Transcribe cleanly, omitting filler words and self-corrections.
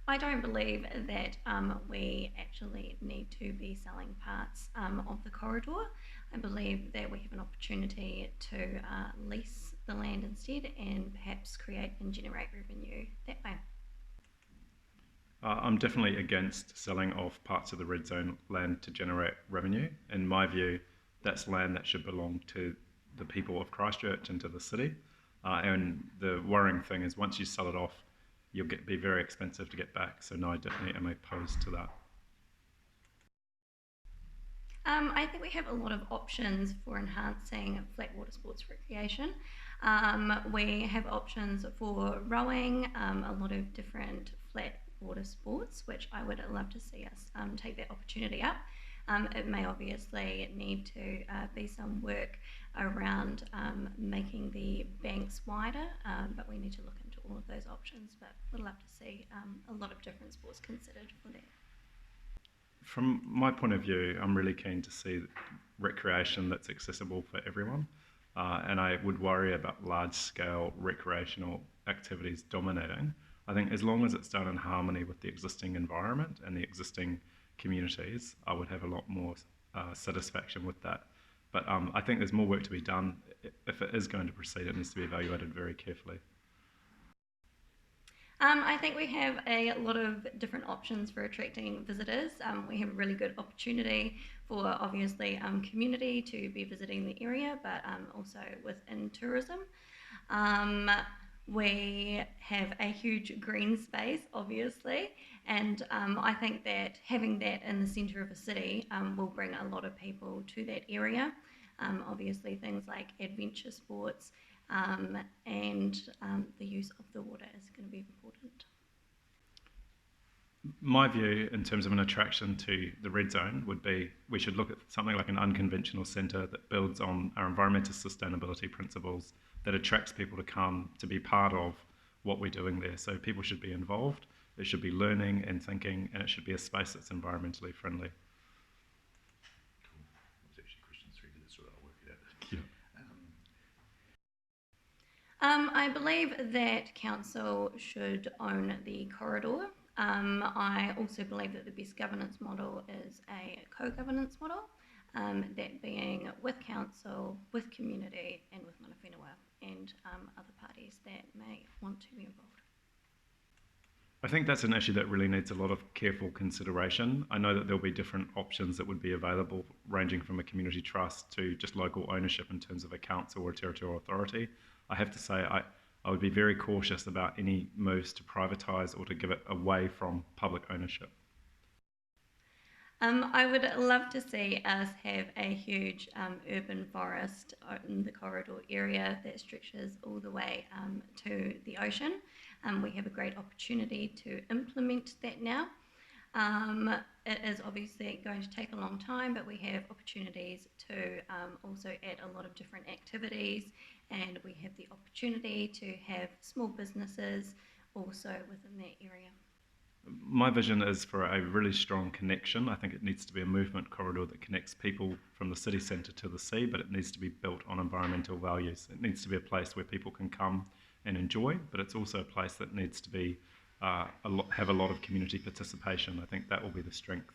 I don't believe that we actually need to be selling parts of the corridor. I believe that we have an opportunity to lease the land instead and perhaps create and generate revenue that way. I'm definitely against selling off parts of the red zone land to generate revenue. In my view, that's land that should belong to the people of Christchurch and to the city. And the worrying thing is once you sell it off, be very expensive to get back. So no, I definitely am opposed to that. I think we have a lot of options for enhancing flat water sports recreation. We have options for rowing, a lot of different flat water sports, which I would love to see us take that opportunity up. It may obviously need to be some work around making the banks wider, but we need to look into all of those options. But we'd love to see a lot of different sports considered for that. From my point of view, I'm really keen to see recreation that's accessible for everyone. And I would worry about large-scale recreational activities dominating. I think as long as it's done in harmony with the existing environment and the existing communities, I would have a lot more satisfaction with that. But I think there's more work to be done. If it is going to proceed, it needs to be evaluated very carefully. I think we have a lot of different options for attracting visitors. We have a really good opportunity for obviously community to be visiting the area, but also within tourism. We have a huge green space, obviously, and I think that having that in the centre of a city will bring a lot of people to that area. Obviously, things like adventure sports and the use of the water is going to be important. My view in terms of an attraction to the red zone would be we should look at something like an unconventional centre that builds on our environmental sustainability principles, that attracts people to come to be part of what we're doing there. So people should be involved, it should be learning and thinking, and it should be a space that's environmentally friendly. Cool. There's actually questions 3 minutes, so I'll work it out. Yeah. I believe that council should own the corridor. I also believe that the best governance model is a co-governance model, that being with council, with community and with mana whenua and other parties that may want to be involved. I think that's an issue that really needs a lot of careful consideration. I know that there'll be different options that would be available, ranging from a community trust to just local ownership in terms of a council or a territorial authority. I have to say I would be very cautious about any moves to privatise or to give it away from public ownership. I would love to see us have a huge urban forest in the corridor area that stretches all the way to the ocean. We have a great opportunity to implement that now. It is obviously going to take a long time, but we have opportunities to also add a lot of different activities, and we have the opportunity to have small businesses also within that area. My vision is for a really strong connection. I think it needs to be a movement corridor that connects people from the city centre to the sea, but it needs to be built on environmental values. It needs to be a place where people can come and enjoy, but it's also a place that needs to be have a lot of community participation. I think that will be the strength.